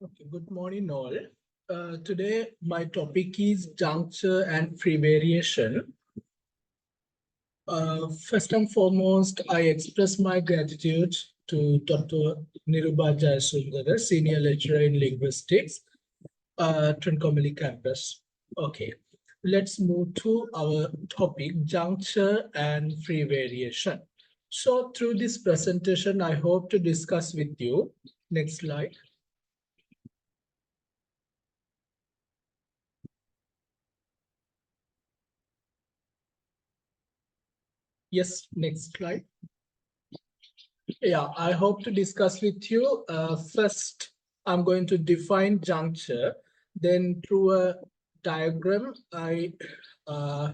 Okay, good morning, all. Today, my topic is juncture and free variation. First and foremost, I express my gratitude to Dr. Niruba Jayasundara, Senior Lecturer in Linguistics, Trincomalee campus. Okay, let's move to our topic, juncture and free variation. So, through this presentation, I hope to discuss with you. Next slide. Yes, next slide. Yeah, I hope to discuss with you. First, I'm going to define juncture. Then through a diagram, I uh,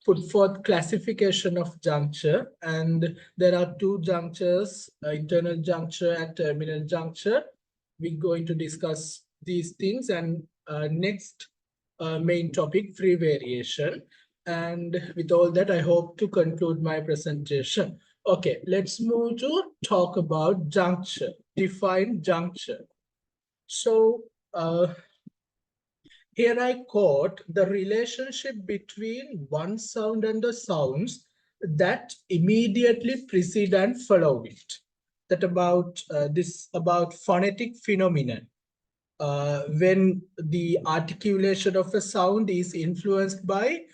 put forth classification of juncture. And there are two junctures, internal juncture and terminal juncture. We're going to discuss these things. And next main topic, free variation. And with all that, I hope to conclude my presentation. Okay, let's move to talk about juncture, define juncture. So here I quote the relationship between one sound and the sounds that immediately precede and follow it. That about this about phonetic phenomenon. When the articulation of a sound is influenced by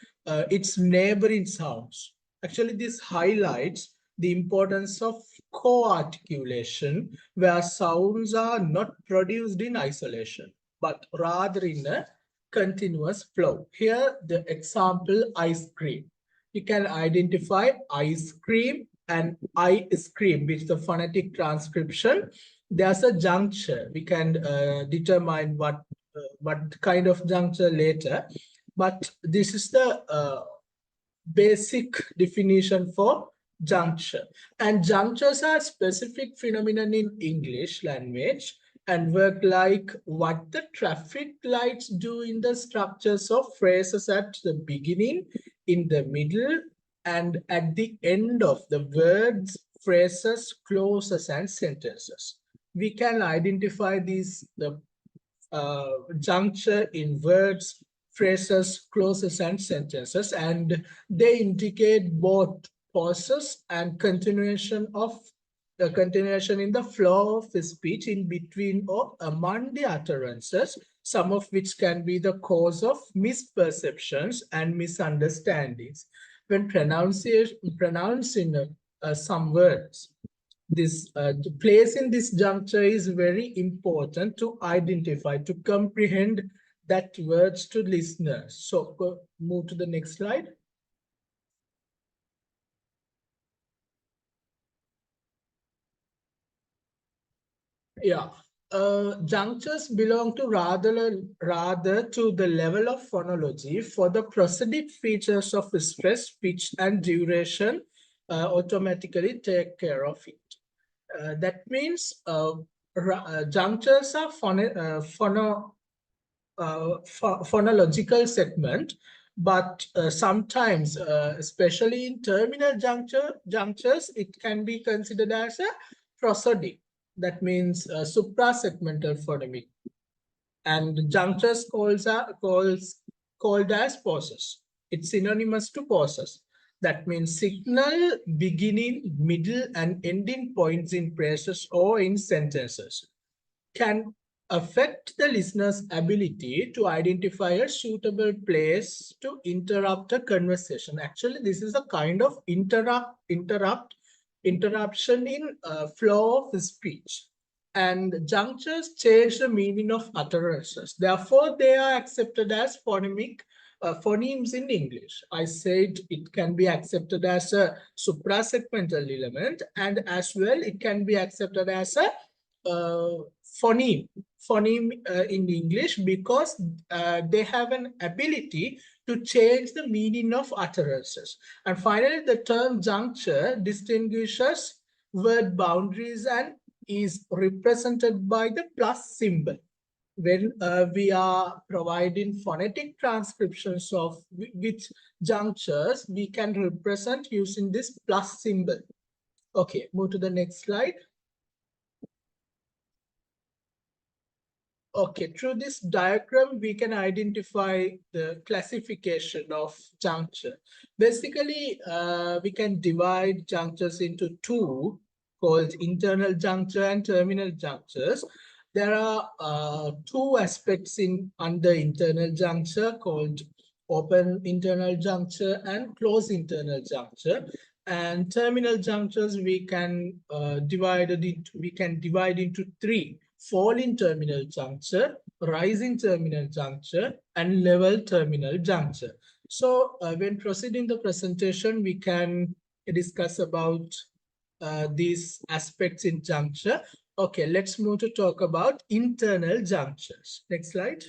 its neighboring sounds. Actually, this highlights the importance of co-articulation, where sounds are not produced in isolation, but rather in a continuous flow. Here, the example ice cream. You can identify ice cream and ice cream, which is the phonetic transcription. There's a juncture. We can determine what kind of juncture later, but this is the basic definition for juncture. And junctures are specific phenomenon in English language and work like what the traffic lights do in the structures of phrases at the beginning, in the middle, and at the end of the words, phrases, clauses, and sentences. We can identify these the juncture in words, phrases, clauses, and sentences, and they indicate both pauses and continuation of the continuation in the flow of the speech in between or among the utterances, some of which can be the cause of misperceptions and misunderstandings when pronouncing some words. This the place in this juncture is very important to identify, to comprehend that words to listeners. So move to the next slide. Yeah. Junctures belong to rather to the level of phonology for the prosodic features of stress, pitch, and duration automatically take care of it. That means junctures are phonological segment, but sometimes, especially in terminal junctures, it can be considered as a prosodic. That means suprasegmental phonemic. And junctures called as pauses. It's synonymous to pauses. That means signal beginning, middle, and ending points in phrases or in sentences can affect the listener's ability to identify a suitable place to interrupt a conversation. Actually, this is a kind of interruption in flow of speech. And junctures change the meaning of utterances. Therefore, they are accepted as phonemes in English. I said it can be accepted as a suprasegmental element, and as well it can be accepted as a phoneme in English, because they have an ability to change the meaning of utterances. And finally, the term juncture distinguishes word boundaries and is represented by the plus symbol. When we are providing phonetic transcriptions of which junctures, we can represent using this plus symbol. Okay, move to the next slide. Okay, through this diagram, we can identify the classification of juncture. Basically, we can divide junctures into two, called internal juncture and terminal junctures. There are two aspects in under internal juncture called open internal juncture and closed internal juncture. And terminal junctures we can divide into three: falling terminal juncture, rising terminal juncture, and level terminal juncture. So when proceeding the presentation, we can discuss about these aspects in juncture. Okay, let's move to talk about internal junctures. Next slide.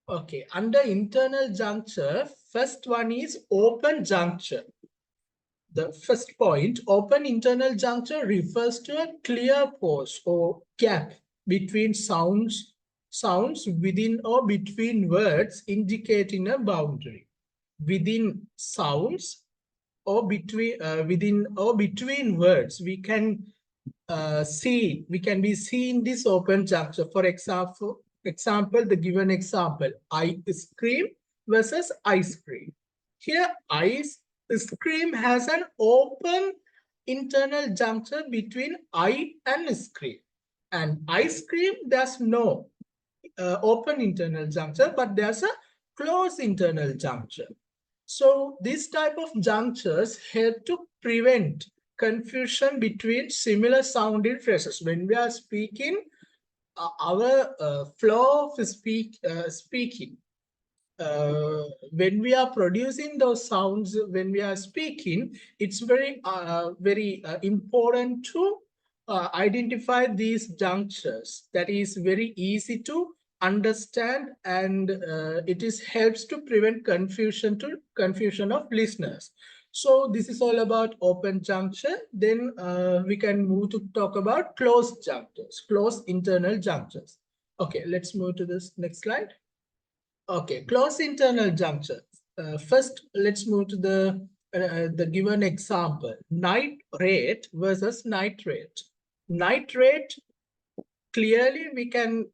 Okay, under internal juncture, first one is open juncture. The first point, open internal juncture refers to a clear pause or gap between sounds within or between words, indicating a boundary. Within sounds or between words, we can be seen this open juncture. For example, the given example, ice cream versus ice cream. Here, ice cream has an open internal juncture between I and screen. And ice cream, there's no open internal juncture, but there's a closed internal juncture. So this type of junctures help to prevent confusion between similar sounding phrases. When we are speaking, our flow of speaking, when we are producing those sounds, when we are speaking, it's very important to identify these junctures. That is very easy to understand, and it is helps to prevent confusion of listeners. So this is all about open juncture. Then we can move to talk about closed junctures, closed internal junctures. Okay, let's move to this next slide. Okay, close internal juncture. First, let's move to the given example: night rate versus nitrate. Nitrate, clearly we can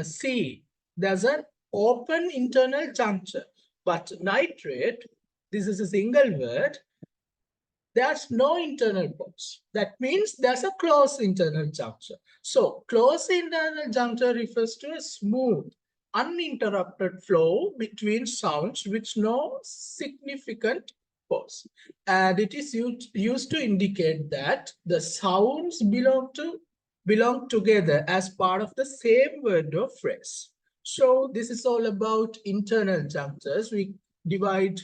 see there's an open internal juncture, but nitrate, this is a single word, there's no internal pause. That means there's a closed internal juncture. So closed internal juncture refers to a smooth, uninterrupted flow between sounds with no significant pause. And it is used to indicate that the sounds belong together as part of the same word or phrase. So this is all about internal junctures. We divide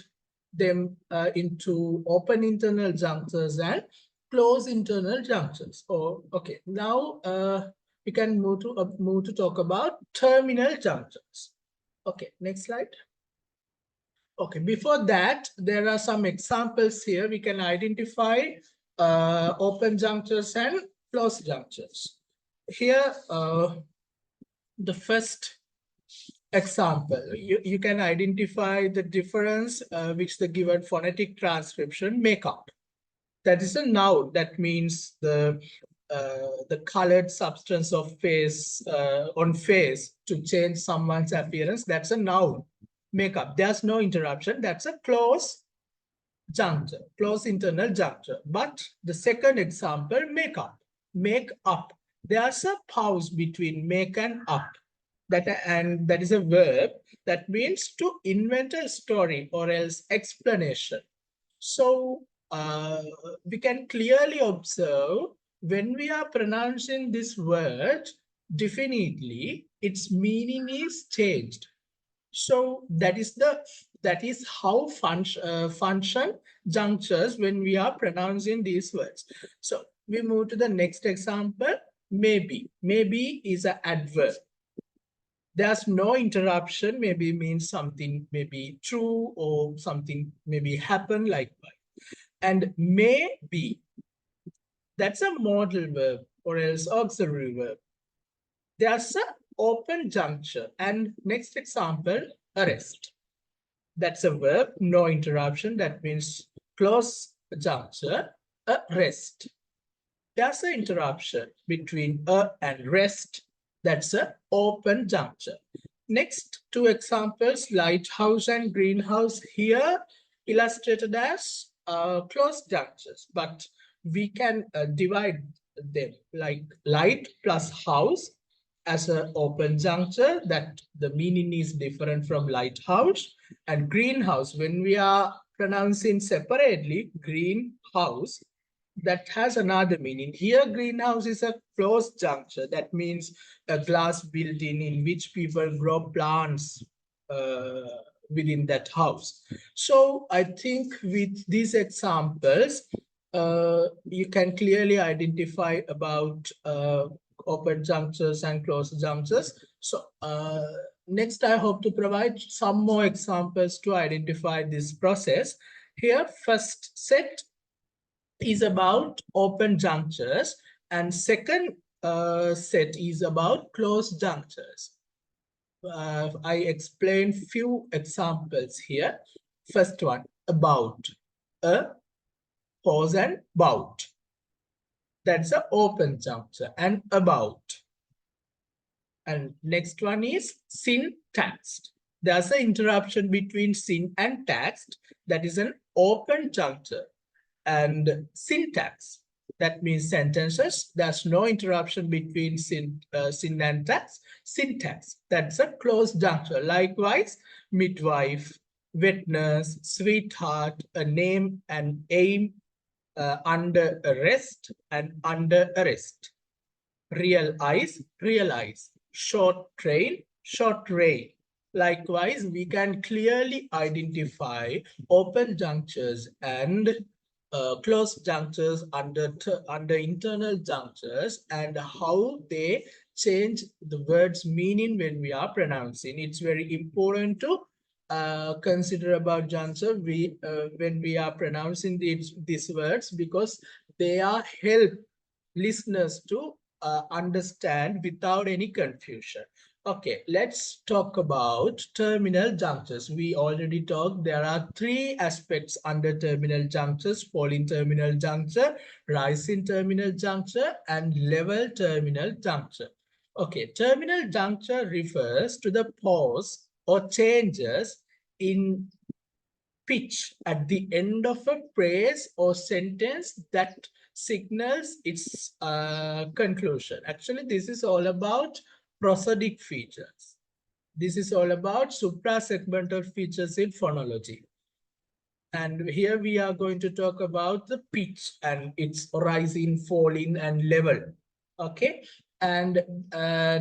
them into open internal junctures and closed internal junctures. Oh, okay. Now we can move to talk about terminal junctures. Okay, next slide. Okay, before that, there are some examples here. We can identify open junctures and closed junctures. Here, the first example, you can identify the difference which the given phonetic transcription make up. That is a noun. That means the colored substance of face on face to change someone's appearance. That's a noun. Makeup. There's no interruption. That's a close juncture, close internal juncture. But the second example, make up. There's a pause between make and up. That is a verb that means to invent a story or else explanation. So we can clearly observe when we are pronouncing this word definitely, its meaning is changed. So that is how function junctures when we are pronouncing these words. So we move to the next example. Maybe is an adverb. There's no interruption. Maybe means something may be true or something maybe happen like that. And may be, that's a modal verb or else auxiliary verb. There's an open juncture. And next example, arrest. That's a verb, no interruption. That means close juncture, arrest. There's an interruption between and rest. That's a open juncture. Next, two examples, lighthouse and greenhouse, here illustrated as closed junctures, but we can divide them like light plus house as an open juncture, that the meaning is different from lighthouse, and greenhouse, when we are pronouncing separately, greenhouse, that has another meaning. Here, greenhouse is a closed juncture. That means a glass building in which people grow plants uh, within that house. So I think with these examples, you can clearly identify about open junctures and closed junctures. So next, I hope to provide some more examples to identify this process. Here, first set is about open junctures, and second set is about closed junctures. I explain few examples here. First one, about, a, pause and bout. That's an open juncture, and about. And next one is syntax. There's an interruption between syn and text. That is an open juncture. And syntax, that means sentences. There's no interruption between syn and text. Syntax, that's a closed juncture. Likewise, midwife, witness, sweetheart, a name and aim, under arrest and under arrest. Realize, short train, short rain. Likewise, we can clearly identify open junctures and closed junctures under internal junctures, and how they change the word's meaning when we are pronouncing. It's very important to consider about juncture when we are pronouncing these words, because they are help listeners to understand without any confusion. Okay, let's talk about terminal junctures. We already talked, there are three aspects under terminal junctures: falling terminal juncture, rising terminal juncture, and level terminal juncture. Okay, terminal juncture refers to the pause or changes in pitch at the end of a phrase or sentence that signals its conclusion. Actually, this is all about prosodic features. This is all about suprasegmental features in phonology. And here we are going to talk about the pitch and its rising, falling, and level. Okay. And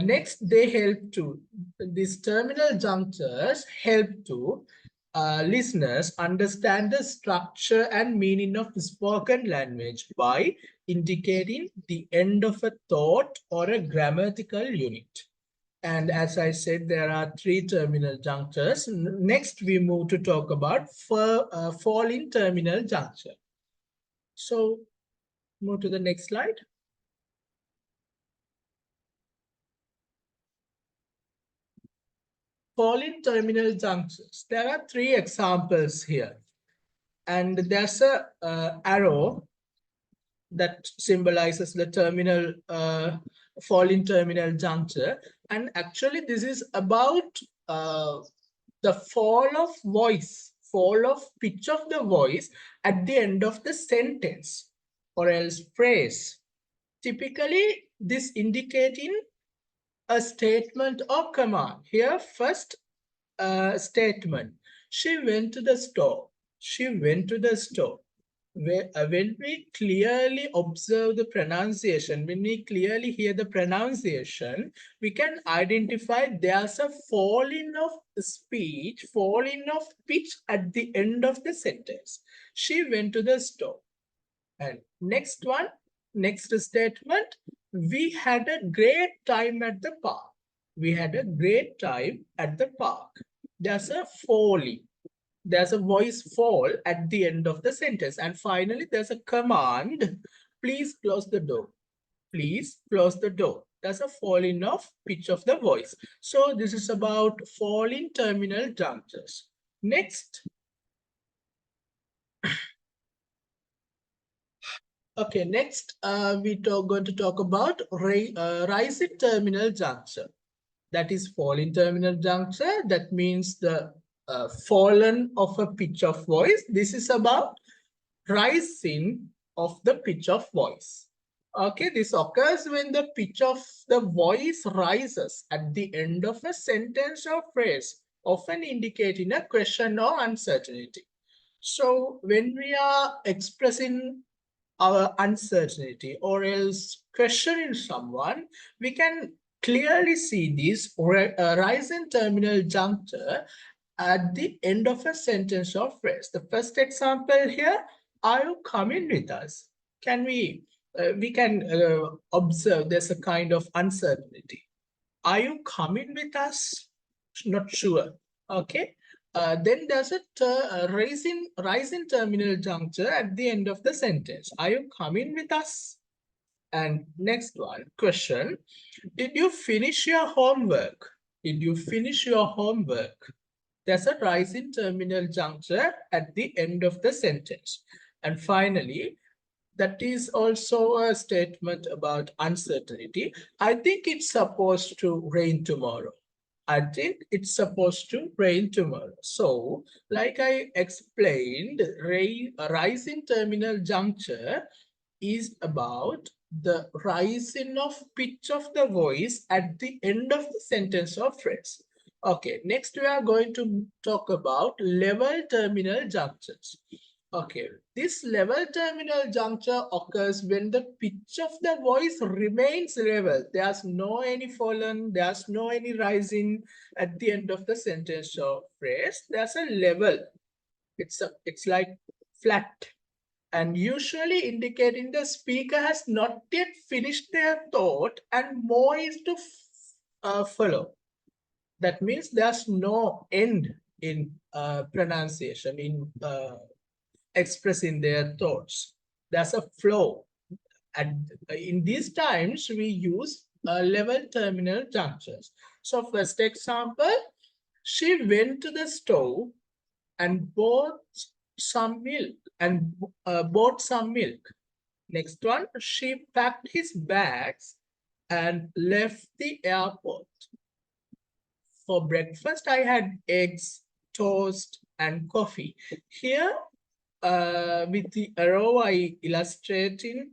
next, they help to, these terminal junctures help to listeners understand the structure and meaning of spoken language by indicating the end of a thought or a grammatical unit. And as I said, there are three terminal junctures. Next, we move to talk about falling terminal juncture. So move to the next slide. Falling terminal junctures. There are three examples here. And there's a arrow that symbolizes the terminal falling terminal juncture. And actually, this is about the fall of voice, fall of pitch of the voice at the end of the sentence or else phrase. Typically, this indicating a statement or command. Here, first statement. She went to the store. She went to the store. When we clearly observe the pronunciation, when we clearly hear the pronunciation, we can identify there's a falling of speech, falling of pitch at the end of the sentence. She went to the store. And next one, next statement, we had a great time at the park. We had a great time at the park. There's a falling. There's a voice fall at the end of the sentence. And finally, there's a command. Please close the door. Please close the door. That's a falling of pitch of the voice. So this is about falling terminal junctures. Next, Okay, next going to talk about rising terminal juncture. That is falling terminal juncture. That means the fallen of a pitch of voice. This is about rising of the pitch of voice. Okay, this occurs when the pitch of the voice rises at the end of a sentence or phrase, often indicating a question or uncertainty. So when we are expressing our uncertainty or else questioning someone, we can clearly see this rise in terminal juncture at the end of a sentence or phrase. The first example here, are you coming with us? Can we can observe there's a kind of uncertainty. Are you coming with us? Not sure. Okay. Then there's a rising terminal juncture at the end of the sentence. Are you coming with us? And next one, question. Did you finish your homework? Did you finish your homework? There's a rising terminal juncture at the end of the sentence. And finally, that is also a statement about uncertainty. I think it's supposed to rain tomorrow. I think it's supposed to rain tomorrow. So, like I explained, rising terminal juncture is about the rising of pitch of the voice at the end of the sentence or phrase. Okay, next we are going to talk about level terminal junctures. Okay, this level terminal juncture occurs when the pitch of the voice remains level. There's no any fallen, there's no any rising at the end of the sentence or phrase. There's a level. It's like flat and usually indicating the speaker has not yet finished their thought and more is to follow. That means there's no end in pronunciation, in expressing their thoughts. There's a flow. And in these times, we use level terminal junctures. So first example, she went to the store and bought some milk bought some milk. Next one, she packed his bags and left the airport. For breakfast, I had eggs, toast, and coffee. Here, with the arrow I illustrated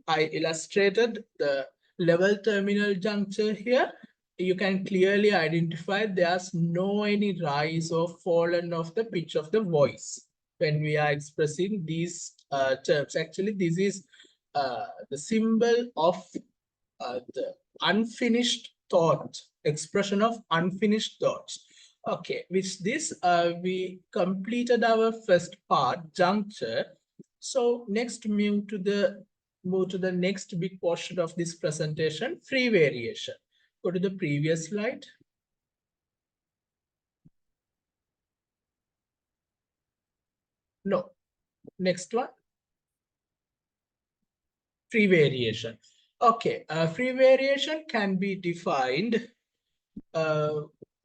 the level terminal juncture here. You can clearly identify there's no any rise or fallen of the pitch of the voice when we are expressing these terms. Actually, this is the symbol of the unfinished thought, expression of unfinished thoughts. Okay, with this, we completed our first part, juncture. So next move to the next big portion of this presentation, free variation. Go to the previous slide. No, next one. Free variation. Okay, free variation can be defined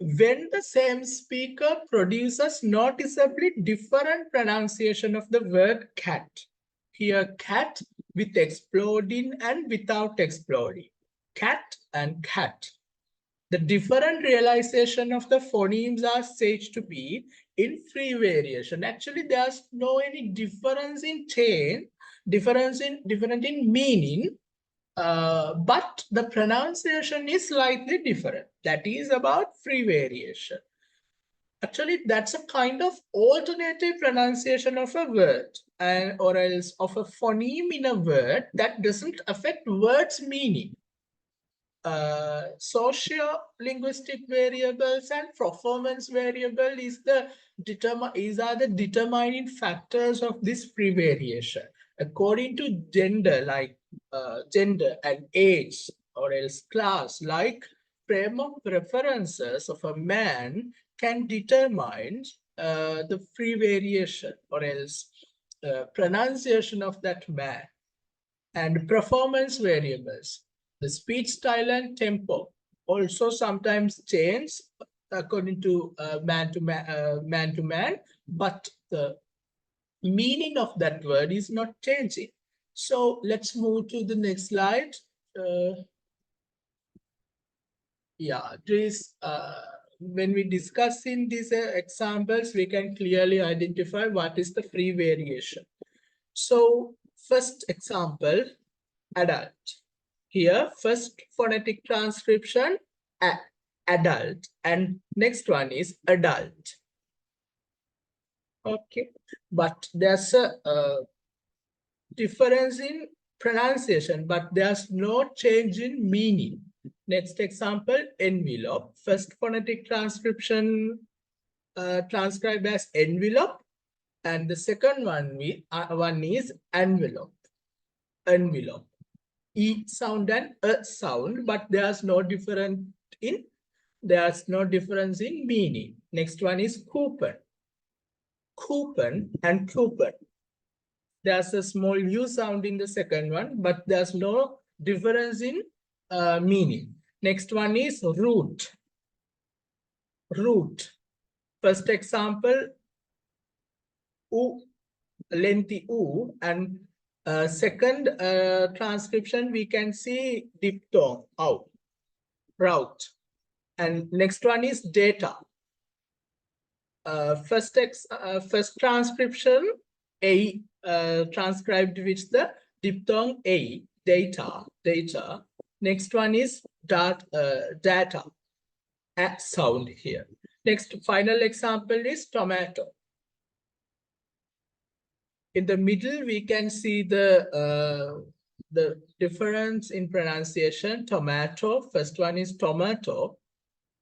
when the same speaker produces noticeably different pronunciation of the word cat. Here, cat with exploding and without exploding. Cat and cat. The different realization of the phonemes are said to be in free variation. Actually, there's no any difference in chain, different in meaning, but the pronunciation is slightly different. That is about free variation. Actually, that's a kind of alternative pronunciation of a word or else of a phoneme in a word that doesn't affect word's meaning. Socio-linguistic variables and performance variable are the determining factors of this free variation. According to gender, like gender and age, or else class, like frame of preferences of a man can determine the free variation or else pronunciation of that man. And performance variables, the speech style and tempo also sometimes change according to man to man, but the meaning of that word is not changing. So let's move to the next slide. Uh, yeah, this when we discuss in these examples, we can clearly identify what is the free variation. So first example, adult. Here, first phonetic transcription, adult, and next one is adult. Okay, but there's a difference in pronunciation, but there's no change in meaning. Next example, envelope. First phonetic transcription transcribed as envelope, and the second one is envelope. Envelope. E sound and a sound, but there's no difference in meaning. Next one is coupon. Coupon and coupon. There's a small U sound in the second one, but there's no difference in meaning. Next one is root. Root. First example, U, lengthy U, and second transcription, we can see diphthong, out, route. And next one is data. First transcription, A transcribed with the diphthong A, data. Next one is data, sound here. Next, final example is tomato. In the middle, we can see the difference in pronunciation. Tomato, first one is tomato.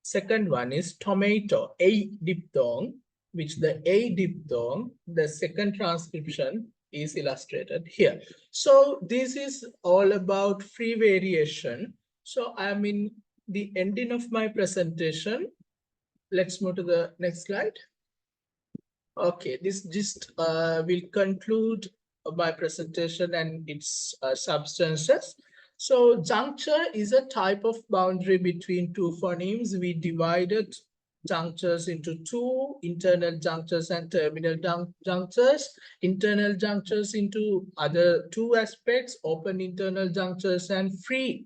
Second one is tomato, A diphthong, which the A diphthong, the second transcription is illustrated here. So this is all about free variation. So I'm in the ending of my presentation. Let's move to the next slide. Okay, this just will conclude my presentation and its substances. So juncture is a type of boundary between two phonemes. We divided junctures into two, internal junctures and terminal junctures. Internal junctures into other two aspects, open internal junctures and free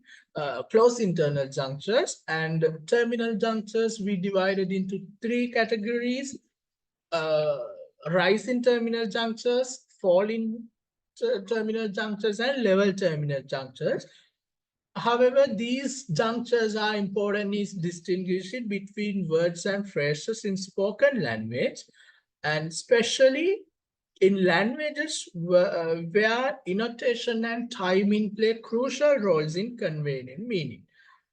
close internal junctures. And terminal junctures we divided into three categories: uh, rise in terminal junctures, fall in terminal junctures, and level terminal junctures. However, these junctures are important is distinguishing between words and phrases in spoken language, and especially in languages where intonation and timing play crucial roles in conveying meaning.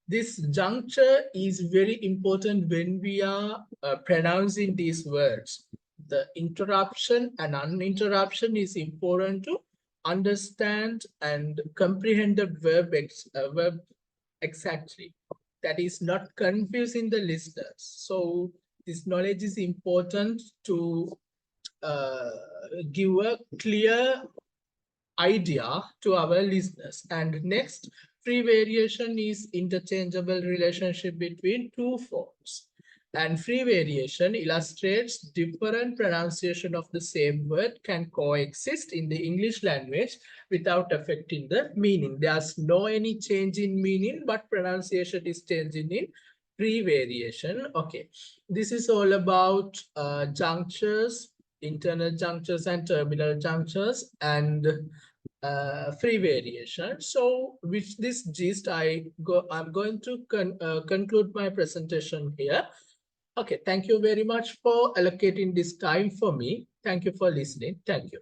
This juncture is very important when we are pronouncing these words. The interruption and uninterruption is important to understand and comprehend the verb exactly. That is not confusing the listeners. So this knowledge is important to uh, give a clear idea to our listeners. And next, free variation is interchangeable relationship between two forms. And free variation illustrates different pronunciation of the same word can coexist in the English language without affecting the meaning. There's no any change in meaning, but pronunciation is changing in free variation. Okay, this is all about junctures, internal junctures and terminal junctures, and free variation. So with this gist, I'm going to conclude my presentation here. Okay, thank you very much for allocating this time for me. Thank you for listening. Thank you.